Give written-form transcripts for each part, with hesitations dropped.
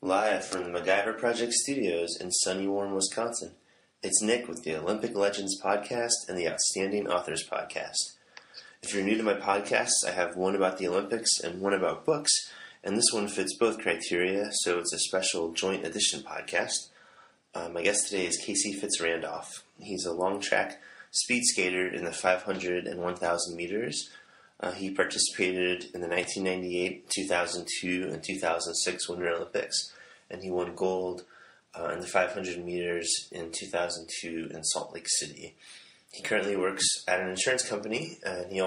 Live from the MacGyver Project Studios in sunny, warm Wisconsin, it's Nick with the Olympic Legends Podcast and the Outstanding Authors Podcast. If you're new to my podcasts, I have one about the Olympics and one about books, and this one fits both criteria, so it's a special joint edition podcast. My guest today is Casey FitzRandolph. He's a long track speed skater in the 500 and 1,000 meters. He participated in the 1998, 2002, and 2006 Winter Olympics, and he won gold in the 500 meters in 2002 in Salt Lake City. He currently works at an insurance company, and he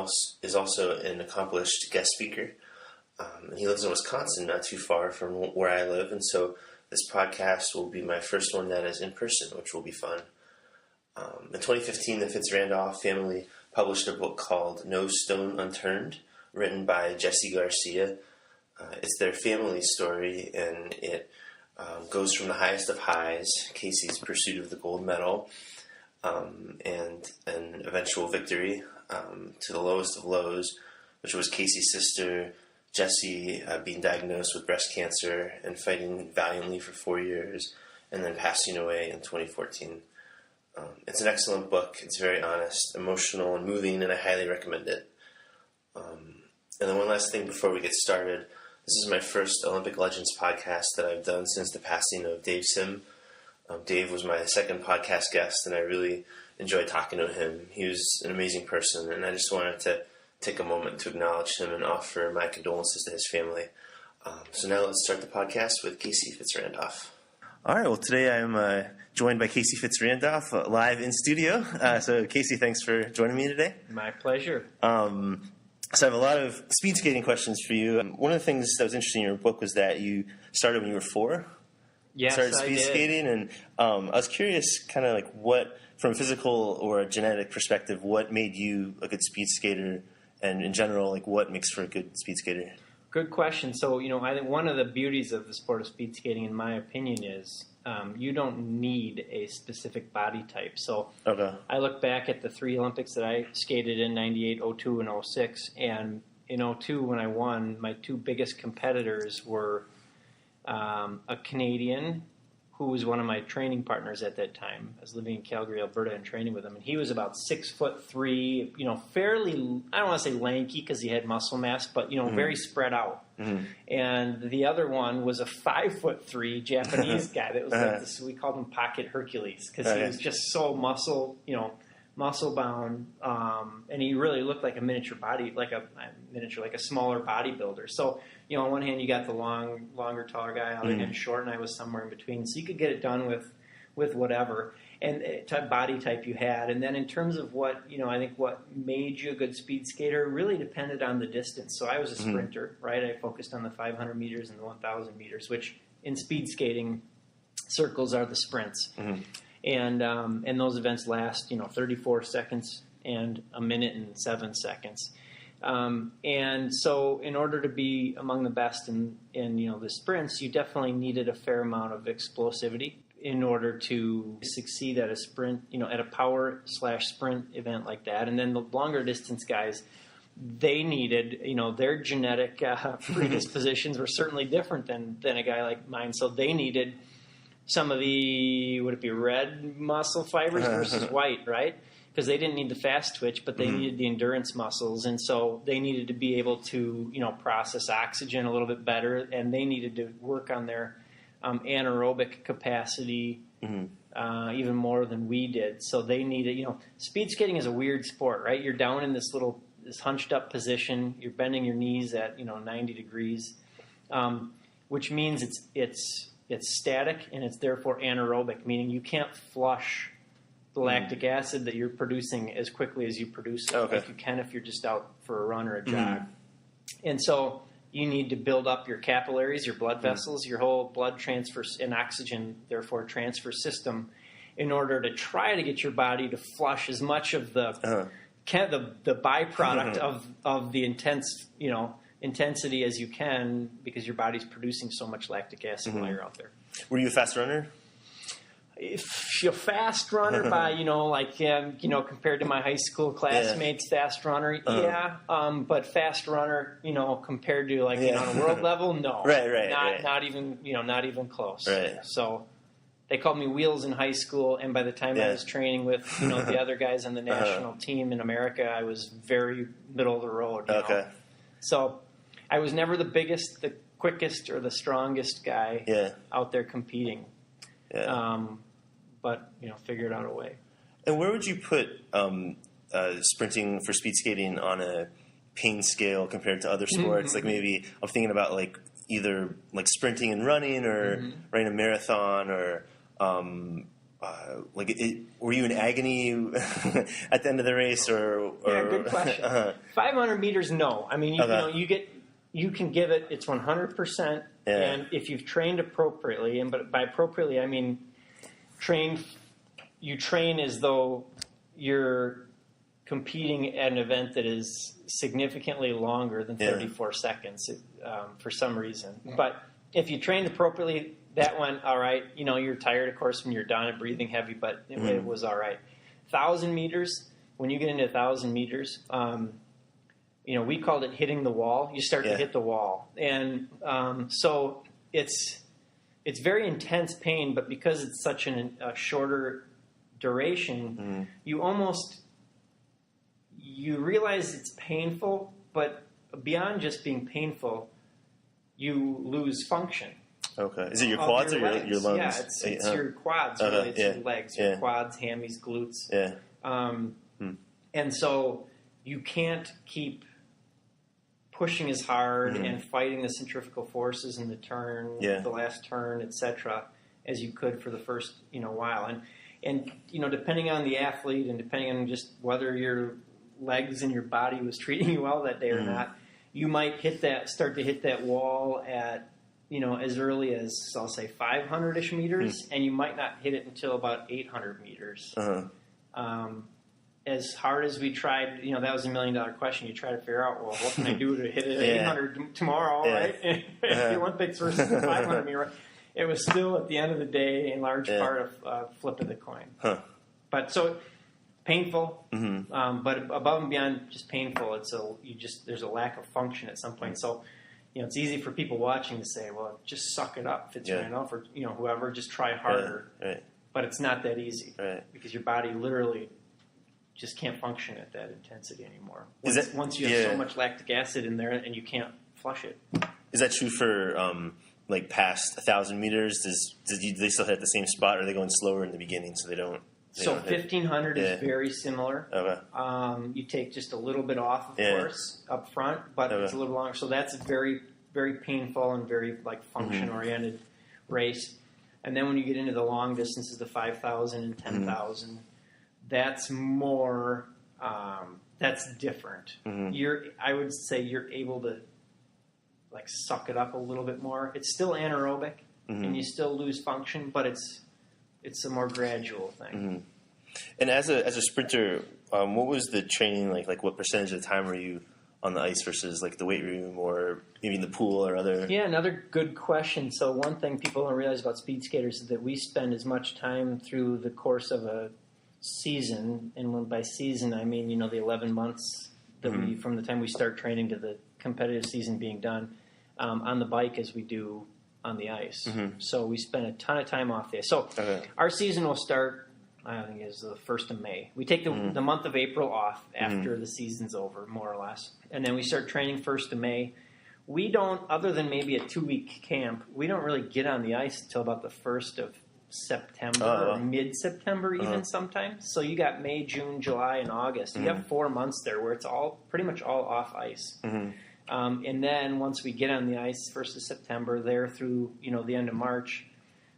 is also an accomplished guest speaker. And he lives in Wisconsin, not too far from where I live, and so this podcast will be my first one that is in person, which will be fun. In 2015, the FitzRandolph family published a book called No Stone Unturned, written by Jesse Garcia. It's their family story, and it goes from the highest of highs, Casey's pursuit of the gold medal, and an eventual victory, to the lowest of lows, which was Casey's sister, Jessie, being diagnosed with breast cancer and fighting valiantly for 4 years, and then passing away in 2014. It's an excellent book. It's very honest, emotional, and moving, and I highly recommend it. And then one last thing before we get started. This is my first Olympic Legends podcast that I've done since the passing of Dave Sim. Dave was my second podcast guest, and I really enjoyed talking to him. He was an amazing person, and I just wanted to take a moment to acknowledge him and offer my condolences to his family. So now let's start the podcast with Casey FitzRandolph. All right, well, today I'm joined by Casey FitzRandolph, live in studio. So, Casey, thanks for joining me today. My pleasure. So I have a lot of speed skating questions for you. One of the things that was interesting in your book was that you started when you were 4. Yes, started speed skating, and I was curious, kind of like what, from a physical or a genetic perspective, what made you a good speed skater, and in general, like what makes for a good speed skater? Good question. So, I think one of the beauties of the sport of speed skating, in my opinion, is you don't need a specific body type. So okay. I look back at the 3 Olympics that I skated in 98, 02, and 06, and in 02 when I won, my 2 biggest competitors were a Canadian who was one of my training partners at that time. I was living in Calgary, Alberta, and training with him. And he was about 6'3", fairly, I don't want to say lanky because he had muscle mass, but, very spread out. Mm-hmm. And the other one was a 5'3" Japanese guy that was like this, we called him Pocket Hercules because he was just so muscle bound, and he really looked like a miniature, like a smaller bodybuilder. So, on one hand, you got the longer, taller guy, on the other hand, short, and I was somewhere in between. So you could get it done with whatever and body type you had. And then in terms of what, I think what made you a good speed skater really depended on the distance. So I was a sprinter, right? I focused on the 500 meters and the 1,000 meters, which in speed skating circles are the sprints. Mm-hmm. And those events last, 34 seconds and a minute and 7 seconds. And so in order to be among the best in the sprints, you definitely needed a fair amount of explosivity in order to succeed at a sprint, at a power/sprint event like that. And then the longer distance guys, they needed, their genetic predispositions were certainly different than a guy like mine. So they needed some of the, would it be red muscle fibers versus white, right? Because they didn't need the fast twitch, but they needed the endurance muscles. And so they needed to be able to, process oxygen a little bit better, and they needed to work on their anaerobic capacity even more than we did. So they needed, speed skating is a weird sport, right? You're down in this hunched up position. You're bending your knees at, 90 degrees, which means it's static and it's therefore anaerobic, meaning you can't flush the lactic acid that you're producing as quickly as you produce it, like you can if you're just out for a run or a jog. And so you need to build up your capillaries, your blood vessels, your whole blood transfer and oxygen, therefore transfer system, in order to try to get your body to flush as much of the byproduct of the intensity as you can, because your body's producing so much lactic acid while you're out there. Were you a fast runner? if you're a fast runner by, compared to my high school classmates, fast runner, but fast runner, compared to on a world level, no. Not even close. Right. So they called me Wheels in high school, and by the time I was training with, the other guys on the national team in America, I was very middle of the road. Okay. So I was never the biggest, the quickest, or the strongest guy out there competing. Yeah. But, figured out a way. And where would you put sprinting for speed skating on a pain scale compared to other sports? Like maybe I'm thinking about either sprinting and running or running a marathon or were you in agony at the end of the race or good question. 500 meters, no. I mean, you can give it. It's 100%, and if you've trained appropriately, but by appropriately I mean you train as though you're competing at an event that is significantly longer than 34 seconds for some reason. But if you trained appropriately, that went all right. You're tired, of course, when you're done and breathing heavy, but it was all right. 1,000 meters, when you get into 1,000 meters, we called it hitting the wall. You start to hit the wall. And so it's very intense pain, but because it's such a shorter duration, you realize it's painful, but beyond just being painful, you lose function. Okay. Is it your quads or your lungs? Yeah, it's your quads, really. It's your legs, your quads, hammies, glutes. Yeah. And so you can't keep pushing as hard and fighting the centrifugal forces in the turn, the last turn, etc., as you could for the first while. And depending on the athlete and depending on just whether your legs and your body was treating you well that day or not, you might start to hit that wall at as early as, I'll say, 500-ish meters, and you might not hit it until about 800 meters. As hard as we tried, that was $1 million question. You try to figure out, well, what can I do to hit it at 800 tomorrow, right? The Olympics versus the 500 meter. It was still, at the end of the day, a large part of flip of the coin. But so painful, but above and beyond just painful, there's a lack of function at some point. So, it's easy for people watching to say, well, just suck it up, FitzRandolph, or whoever, just try harder. Right. But it's not that easy because your body literally just can't function at that intensity anymore. Once you have so much lactic acid in there and you can't flush it. Is that true for past 1,000 meters? Do they still hit the same spot, or are they going slower in the beginning so they don't? So 1,500 is very similar. Okay. You take just a little bit off, of course, up front, but it's a little longer. So that's a very, very painful and very function-oriented race. And then when you get into the long distances, the 5,000 and 10,000, that's more. That's different. I would say you're able to suck it up a little bit more. It's still anaerobic, and you still lose function, but it's a more gradual thing. And as a sprinter, what was the training like? Like, what percentage of the time were you on the ice versus the weight room or maybe in the pool or other? Yeah, another good question. So one thing people don't realize about speed skaters is that we spend as much time through the course of a season, and when by season I mean the 11 months that we from the time we start training to the competitive season being done on the bike as we do on the ice. So we spend a ton of time off the ice. So our season will start, I think, is the 1st of May. We take the month of April off after the season's over, more or less, and then we start training 1st of May. We don't, other than maybe a 2-week camp, we don't really get on the ice until about the 1st of September or mid-September even sometimes. So you got May, June, July, and August. You have 4 months there where it's all pretty much all off ice. And then once we get on the ice, 1st of September, there through the end of March,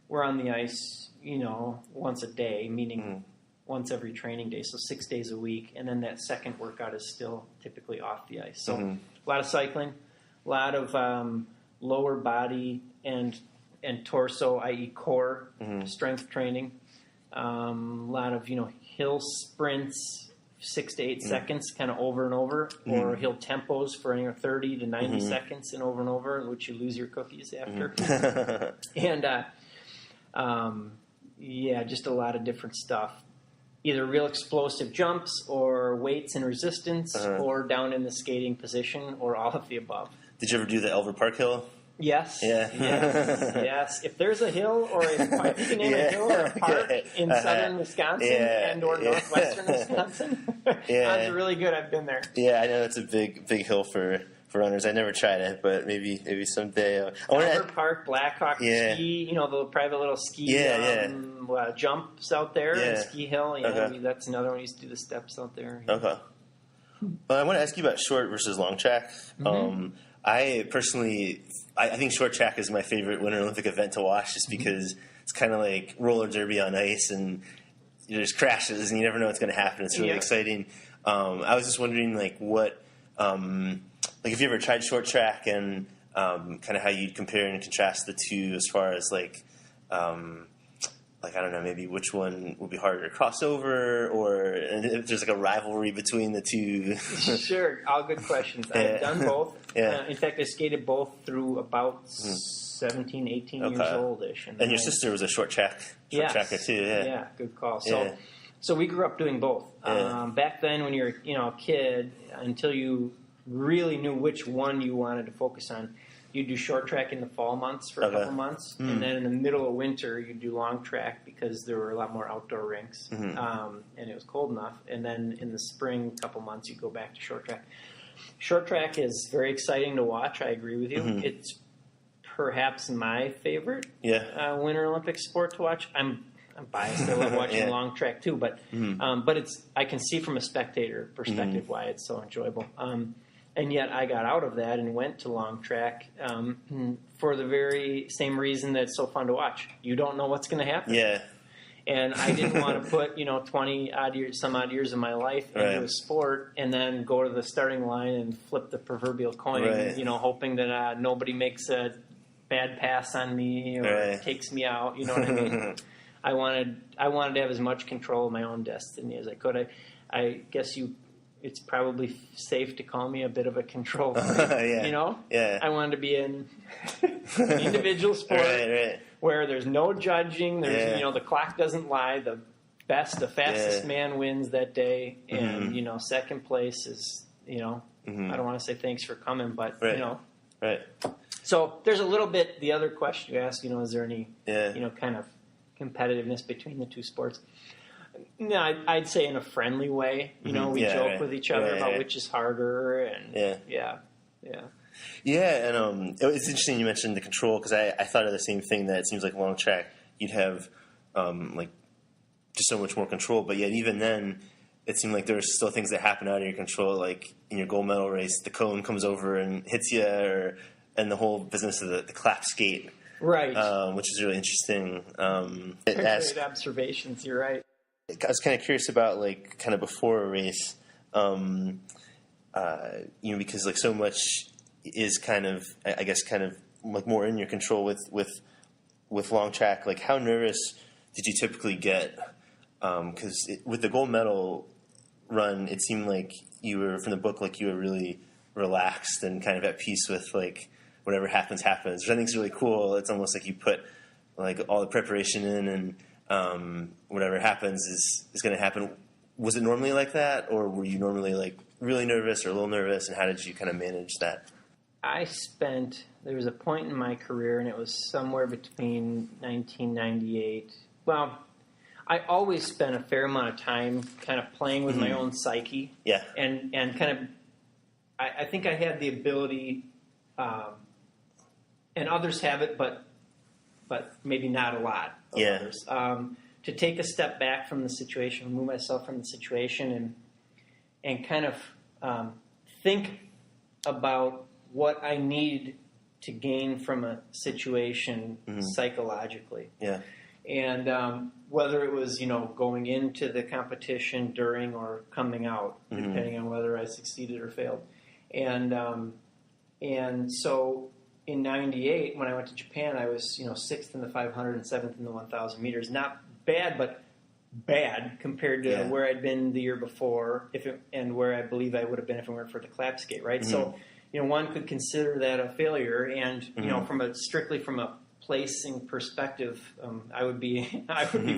we're on the ice once a day, meaning once every training day, so 6 days a week. And then that second workout is still typically off the ice. So a lot of cycling, a lot of lower body and torso, i.e. core strength training, a lot of hill sprints, 6 to 8 seconds, kind of over and over, or hill tempos for 30 to 90 seconds and over, in which you lose your cookies after. And Yeah, just a lot of different stuff. Either real explosive jumps or weights and resistance or down in the skating position or all of the above. Did you ever do the Elver Park Hill? Yes. Yeah. Yes. If there's a hill or if you can name a hill or a park in southern Wisconsin and or northwestern Wisconsin, odds are really good. I've been there. Yeah, I know that's a big hill for runners. I never tried it, but maybe someday. Elver Park, Blackhawk ski, the private little ski jumps out there and ski hill. That's another one. We used to do the steps out there. Okay. Well, I want to ask you about short versus long track. I personally, I think short track is my favorite Winter Olympic event to watch, just because it's kind of like roller derby on ice, and there's crashes, and you never know what's going to happen. It's really exciting. I was just wondering, what, if you ever tried short track, and kind of how you'd compare and contrast the two as far as I don't know, maybe which one would be harder to cross over, or if there's a rivalry between the two. Sure, all good questions. I've done both. In fact, I skated both through about 17, 18 years old-ish. And your sister was a short tracker too. Yeah, good call. So we grew up doing both. Back then, when you're a kid, until you really knew which one you wanted to focus on, you'd do short track in the fall months for a couple months, and then in the middle of winter, you'd do long track because there were a lot more outdoor rinks, and it was cold enough. And then in the spring, couple months, you'd go back to short track. Short track is very exciting to watch. I agree with you. It's perhaps my favorite Winter Olympic sport to watch. I'm biased. I love watching long track too, but I can see from a spectator perspective why it's so enjoyable. And yet I got out of that and went to long track for the very same reason that it's so fun to watch. You don't know what's going to happen. Yeah. And I didn't want to put, 20 odd years of my life into a sport and then go to the starting line and flip the proverbial coin, hoping that nobody makes a bad pass on me or takes me out. You know what I mean? I wanted to have as much control of my own destiny as I could. I guess it's probably safe to call me a bit of a control freak, Yeah. I wanted to be in an individual sport where there's no judging. There's, the clock doesn't lie. The fastest man wins that day. And, second place is, I don't want to say thanks for coming, but, Right. So there's a little bit, the other question you asked, is there any, kind of competitiveness between the two sports? No, I'd say in a friendly way. We joke with each other about which is harder, and yeah. And it's interesting you mentioned the control, because I thought of the same thing, that it seems like long track you'd have just so much more control, but yet even then it seemed like there were still things that happen out of your control, like in your gold medal race, the cone comes over and hits you, and the whole business of the clap skate, right? Which is really interesting. Great observations. You're right. I was kind of curious about kind of before a race, because so much is kind of, I guess, kind of more in your control with long track. How nervous did you typically get? Because with the gold medal run, it seemed like you were, from the book, you were really relaxed and kind of at peace with whatever happens, which I think is really cool. It's almost like you put all the preparation in, and whatever happens is going to happen. Was it normally like that, or were you normally really nervous or a little nervous, and how did you kind of manage that? There was a point in my career, and it was somewhere between 1998. Well, I always spent a fair amount of time kind of playing with my own psyche. Yeah. And kind of, I think I had the ability, and others have it, but maybe not a lot of others, to take a step back from the situation, remove myself from the situation, and kind of think about what I need to gain from a situation psychologically. Yeah. And whether it was, going into the competition, during, or coming out, depending on whether I succeeded or failed. And so in 98, when I went to Japan, I was, 6th in the 500 and 7th in the 1,000 meters. Not bad, but bad compared to where I'd been the year before, and where I believe I would have been if it weren't for the clap skate, right? So, one could consider that a failure, and, strictly from a placing perspective, I would be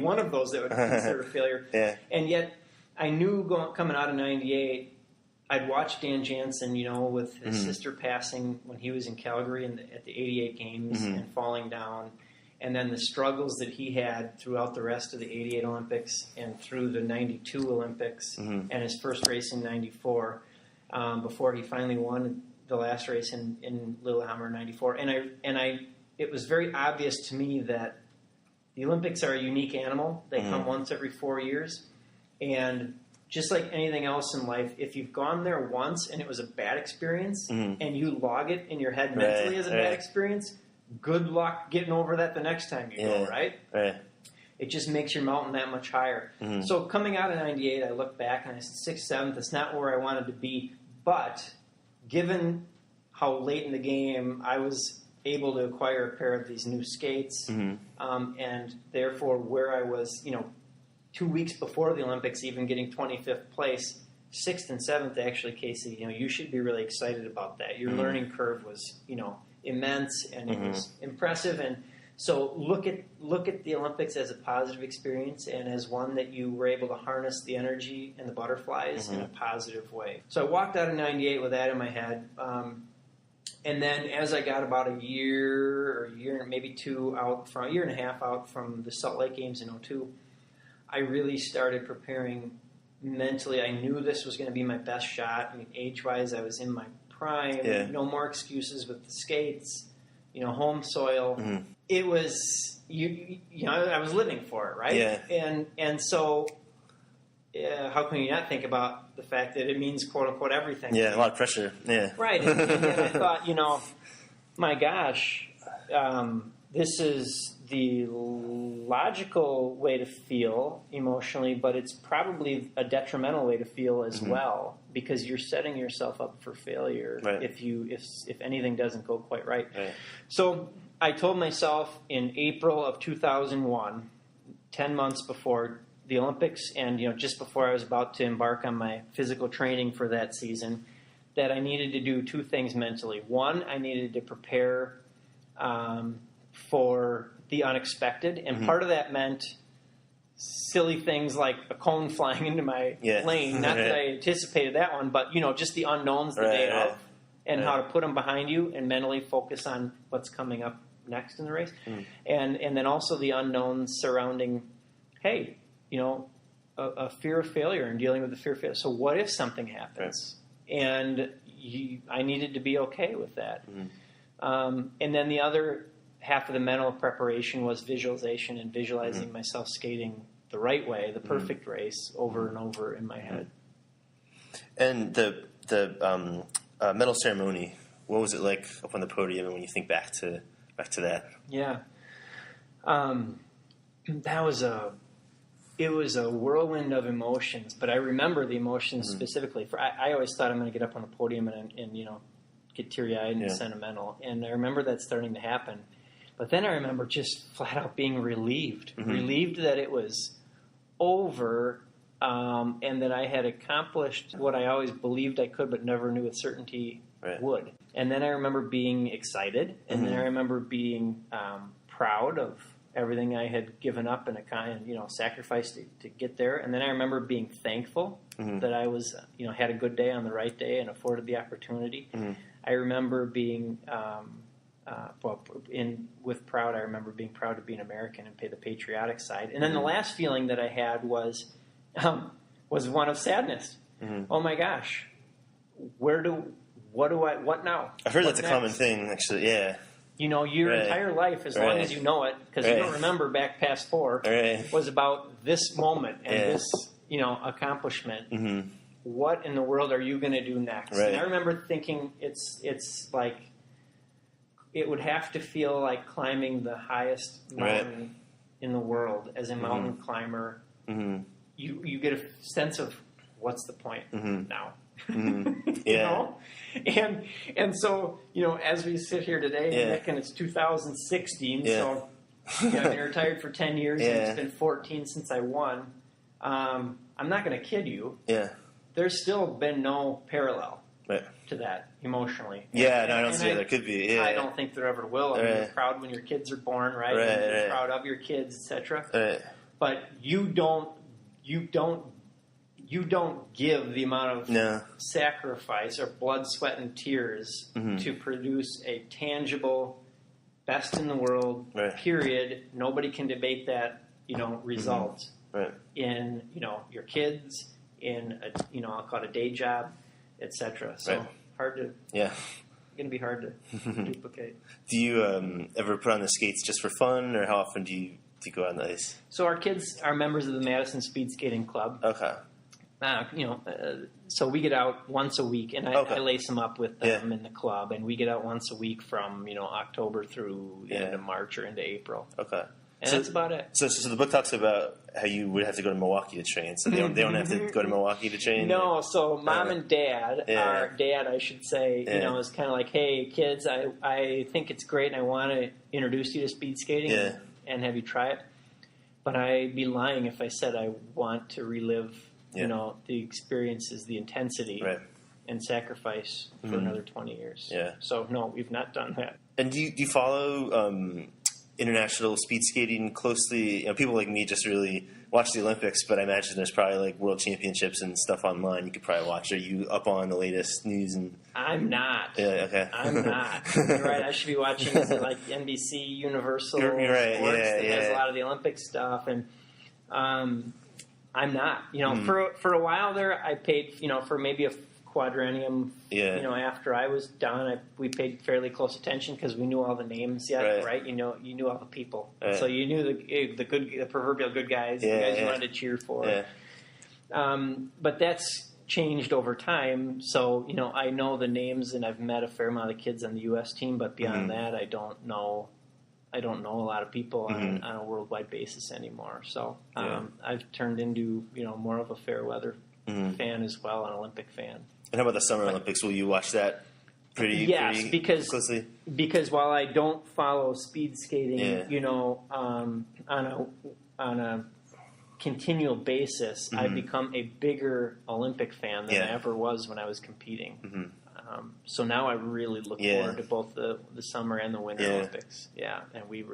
one of those that would consider a failure. Yeah. And yet, I knew coming out of '98, I'd watched Dan Jansen, with his sister passing when he was in Calgary at the '88 games and falling down, and then the struggles that he had throughout the rest of the '88 Olympics and through the '92 Olympics and his first race in '94, before he finally won the last race in Lillehammer in '94. And it was very obvious to me that the Olympics are a unique animal. They come once every 4 years. And just like anything else in life, if you've gone there once and it was a bad experience and you log it in your head mentally as a bad experience, good luck getting over that the next time you go, right? Right. It just makes your mountain that much higher. So coming out of '98, I look back and I said, 6th, 7th, it's not where I wanted to be. But given how late in the game I was able to acquire a pair of these new skates, and therefore where I was, 2 weeks before the Olympics, even getting 25th place, 6th and 7th, actually, Casey, you should be really excited about that. Your learning curve was, immense, and it was impressive. And so look at the Olympics as a positive experience and as one that you were able to harness the energy and the butterflies in a positive way. So I walked out of '98 with that in my head. And then as I got about a year maybe two out from, a year and a half out from the Salt Lake Games in '02, I really started preparing mentally. I knew this was going to be my best shot. I mean, age-wise, I was in my prime. Yeah. No more excuses with the skates. Home soil. It was I was living for it, right? Yeah. And so how can you not think about the fact that it means quote unquote everything? Yeah, a lot of pressure. Yeah. Right. And I thought, my gosh, this is the logical way to feel emotionally, but it's probably a detrimental way to feel as well, because you're setting yourself up for failure if anything doesn't go quite right. So I told myself in April of 2001, 10 months before the Olympics, and just before I was about to embark on my physical training for that season, that I needed to do two things mentally. One, I needed to prepare for the unexpected, and part of that meant silly things like a cone flying into my lane. Not that I anticipated that one, but just the unknowns the day of, and how to put them behind you and mentally focus on what's coming up next in the race, and then also the unknowns surrounding, hey, a fear of failure and dealing with the fear of failure. So what if something happens? And I needed to be okay with that. And then the other half of the mental preparation was visualization and visualizing myself skating the right way, the perfect race, over and over in my head. And the medal ceremony, what was it like up on the podium? And when you think back to that, it was a whirlwind of emotions. But I remember the emotions specifically. I always thought I'm going to get up on the podium and get teary-eyed and sentimental, and I remember that starting to happen. But then I remember just flat out being relieved that it was over, and that I had accomplished what I always believed I could but never knew with certainty would. And then I remember being excited, and then I remember being proud of everything I had given up and sacrificed to get there. And then I remember being thankful that I was, had a good day on the right day and afforded the opportunity. I remember being with proud, I remember being proud to be an American and pay the patriotic side. And then the last feeling that I had was one of sadness. Oh my gosh, what now? I've heard that's a common thing, actually. Yeah. Your entire life, as long as you know it, because you don't remember back past 4, was about this moment and this, accomplishment. What in the world are you going to do next? And I remember thinking it's like, it would have to feel like climbing the highest mountain in the world. As a mountain climber, you get a sense of what's the point now. And so as we sit here today, Nick, and it's 2016, so I've been retired for 10 years, and it's been 14 since I won. I'm not going to kid you. There's still been no parallel. to that emotionally. Yeah, no, I don't see it. There could be. Yeah, I don't think there ever will. I mean, you're proud when your kids are born, right? And you're proud of your kids, etc. But you don't give the amount of sacrifice or blood, sweat, and tears to produce a tangible, best in the world, period. Nobody can debate that, result in, your kids, in, I'll call it a day job, etc. So hard to, going to be hard to duplicate. Do you ever put on the skates just for fun, or how often do you go on the ice? So our kids are members of the Madison Speed Skating Club. Okay. So we get out once a week, and I lace them up with them in the club, and we get out once a week from, October through the end of March or into April. Okay. And that's about it. So the book talks about how you would have to go to Milwaukee to train, so they don't have to go to Milwaukee to train? No, so mom and dad, our dad, I should say, is kind of like, hey, kids, I think it's great, and I want to introduce you to speed skating and have you try it. But I'd be lying if I said I want to relive the experiences, the intensity, and sacrifice for another 20 years. Yeah. So, no, we've not done that. And do you follow international speed skating closely? People like me just really watch the Olympics, but I imagine there's probably like world championships and stuff online you could probably watch. Are you up on the latest news? And I'm not. Yeah, okay. I'm not. You're right. I should be watching like NBC Universal Sports that has a lot of the Olympic stuff, and I'm not. For a while there, I paid, for maybe a quadrennium. After I was done, we paid fairly close attention because we knew all the names yet, right? You knew all the people, so you knew the proverbial good guys, the guys you wanted to cheer for. But that's changed over time. So I know the names, and I've met a fair amount of kids on the U.S. team, but beyond that, I don't know a lot of people on a worldwide basis anymore. So I've turned into more of a fair weather fan as well, an Olympic fan. And how about the Summer Olympics? Will you watch that pretty closely? Because while I don't follow speed skating, on a continual basis, I've become a bigger Olympic fan than I ever was when I was competing. So now I really look forward to both the summer and the winter Olympics. Yeah, and we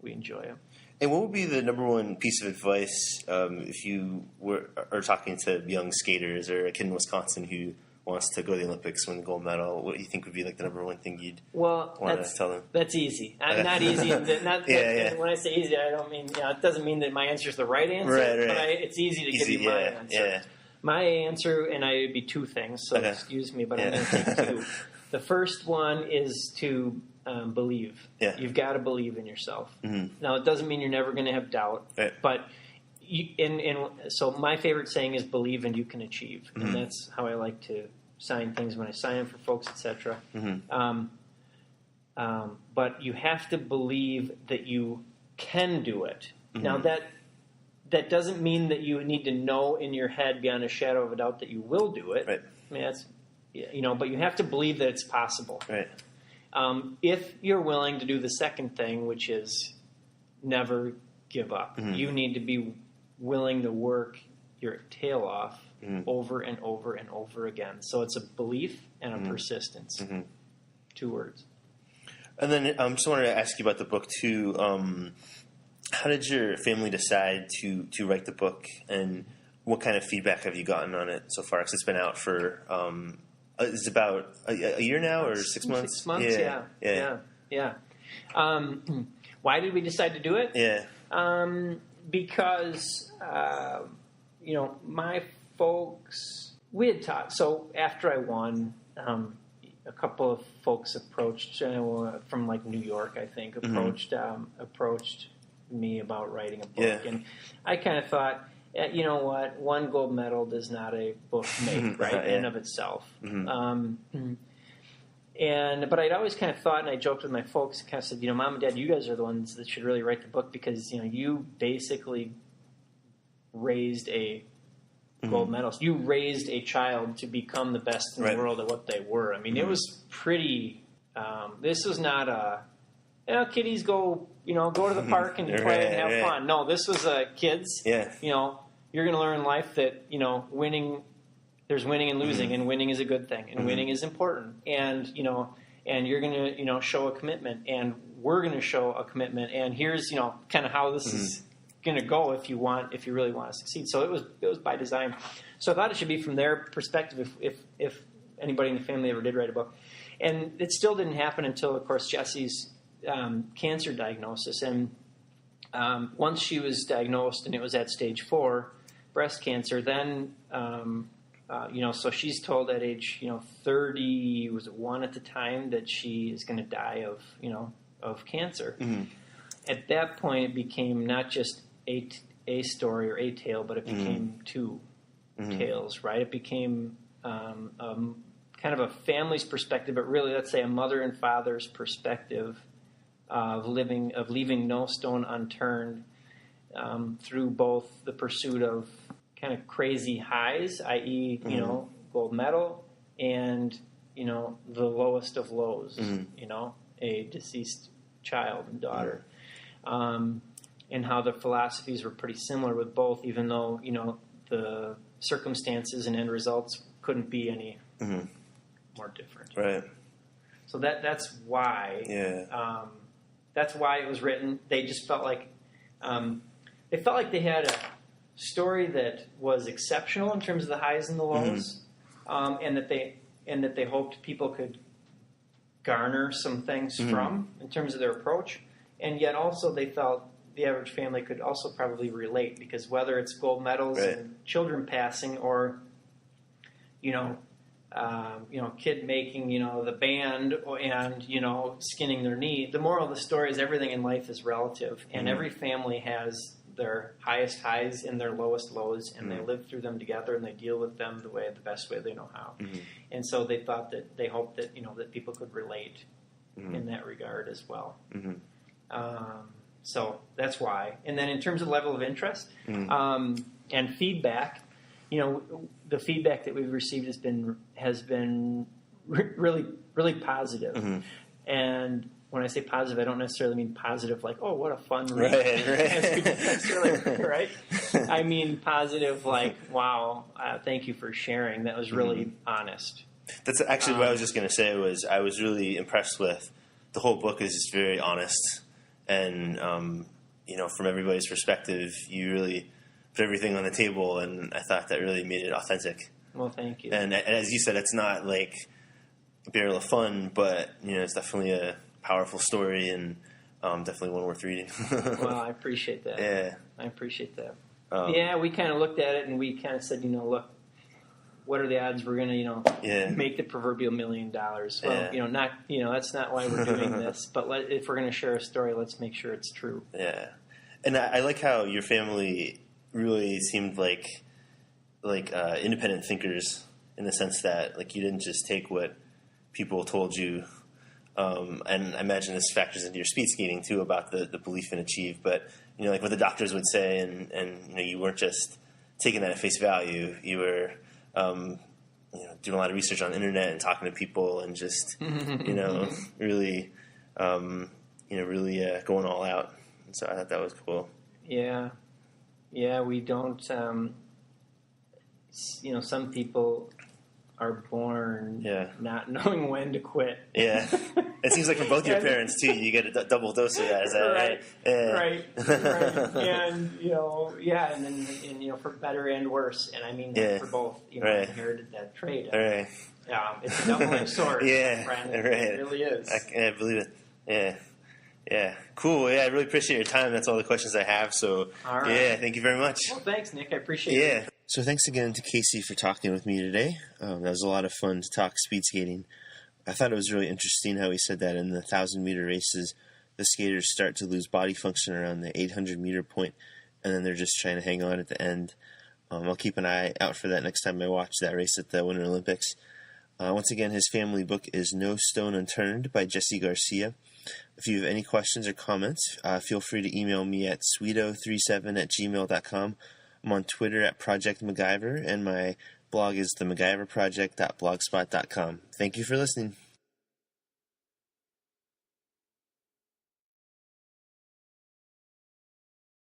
enjoy them. And what would be the number one piece of advice if you are talking to young skaters or a kid in Wisconsin who wants to go to the Olympics, win the gold medal? What do you think would be like the number one thing you'd want to tell them? That's easy. Not easy. When I say easy, I don't mean it doesn't mean that my answer is the right answer. But it's easy to give you my answer. Yeah. My answer, and it'd be two things. So excuse me, but I'm going to take two. The first one is to believe. Yeah. You've got to believe in yourself. Now, it doesn't mean you're never going to have doubt, but so my favorite saying is believe and you can achieve, and that's how I like to sign things when I sign them for folks, etc. But you have to believe that you can do it. Now, that doesn't mean that you need to know in your head beyond a shadow of a doubt that you will do it. Right. I mean, that's but you have to believe that it's possible. Right. If you're willing to do the second thing, which is never give up, you need to be willing to work your tail off over and over and over again. So it's a belief and a persistence. 2 words. And then I just wanted to ask you about the book too. How did your family decide to write the book, and what kind of feedback have you gotten on it so far? Because it's been out for it's about a year now, or 6 months? 6 months, yeah. Why did we decide to do it? Yeah. Because my folks, we had talked. So after I won, a couple of folks approached from like New York, I think, approached me about writing a book, and I kind of thought, you know what, one gold medal does not a book make, right, in and of itself. But I'd always kind of thought, and I joked with my folks, kind of said, Mom and Dad, you guys are the ones that should really write the book, because you basically raised a gold medalist. You raised a child to become the best in the world at what they were. I mean, it was pretty. This was not a kiddies go to the park and play and have fun. No, this was kids. Yeah. You're going to learn in life that winning there's winning and losing, and winning is a good thing, and winning is important, and and you're going to show a commitment, and we're going to show a commitment, and here's kind of how this is going to go if you really want to succeed. So it was by design. So I thought it should be from their perspective if anybody in the family ever did write a book. And it still didn't happen until, of course, Jesse's cancer diagnosis. And once she was diagnosed and it was at stage 4, breast cancer, then, so she's told at age, 30, was it 1 at the time, that she is going to die of cancer. Mm-hmm. At that point, it became not just a story or a tale, but it became 2 tales, right? It became kind of a family's perspective, but really, let's say, a mother and father's perspective of leaving no stone unturned through both the pursuit of kind of crazy highs, i.e., gold medal, and the lowest of lows, a deceased child and daughter, and how the philosophies were pretty similar with both, even though the circumstances and end results couldn't be any more different. Right. So that's why. Yeah. That's why it was written. They just felt like they had a story that was exceptional in terms of the highs and the lows, and that they hoped people could garner some things from in terms of their approach, and yet also they felt the average family could also probably relate, because whether it's gold medals and children passing, or kid making the band and skinning their knee, the moral of the story is everything in life is relative, and every family has their highest highs and their lowest lows, and they live through them together, and they deal with them the best way they know how. And so they hoped that that people could relate in that regard as well. So that's why. And then in terms of level of interest and feedback, the feedback that we've received has been really, really positive. And when I say positive, I don't necessarily mean positive like, oh, what a fun read. Right. I mean positive like, wow, thank you for sharing. That was really honest. That's actually what I was just going to say. I was really impressed with the whole book. Is just very honest, and from everybody's perspective, you really put everything on the table, and I thought that really made it authentic. Well, thank you. And as you said, it's not like a barrel of fun, but it's definitely a powerful story, and definitely one worth reading. Well, I appreciate that. Yeah, I appreciate that. We kind of looked at it, and we kind of said, look, what are the odds we're going to, make the proverbial $1 million? Well, not, that's not why we're doing this. But if we're going to share a story, let's make sure it's true. Yeah, and I like how your family really seemed like independent thinkers, in the sense that you didn't just take what people told you. And I imagine this factors into your speed skating too, about the belief in achieve. But like what the doctors would say, and you weren't just taking that at face value. You were doing a lot of research on the internet and talking to people, and just really going all out. And so I thought that was cool. Yeah, we don't. Some people are born not knowing when to quit. Yeah. It seems like for both your parents, too, you get a double dose of that. Is that right? Right. And then for better and worse. And I mean that for both. I inherited that trait. Right. It's a double-edged sword. Brian. It really is. I believe it. Yeah. Cool. Yeah, I really appreciate your time. That's all the questions I have. So, all right. Yeah, thank you very much. Well, thanks, Nick. I appreciate it. Yeah. So thanks again to Casey for talking with me today. That was a lot of fun to talk speed skating. I thought it was really interesting how he said that in the 1,000-meter races, the skaters start to lose body function around the 800-meter point, and then they're just trying to hang on at the end. I'll keep an eye out for that next time I watch that race at the Winter Olympics. Once again, his family book is No Stone Unturned by Jesse Garcia. If you have any questions or comments, feel free to email me at sweeto37@gmail.com. I'm on Twitter at Project MacGyver, and my blog is themacgyverproject.blogspot.com. Thank you for listening.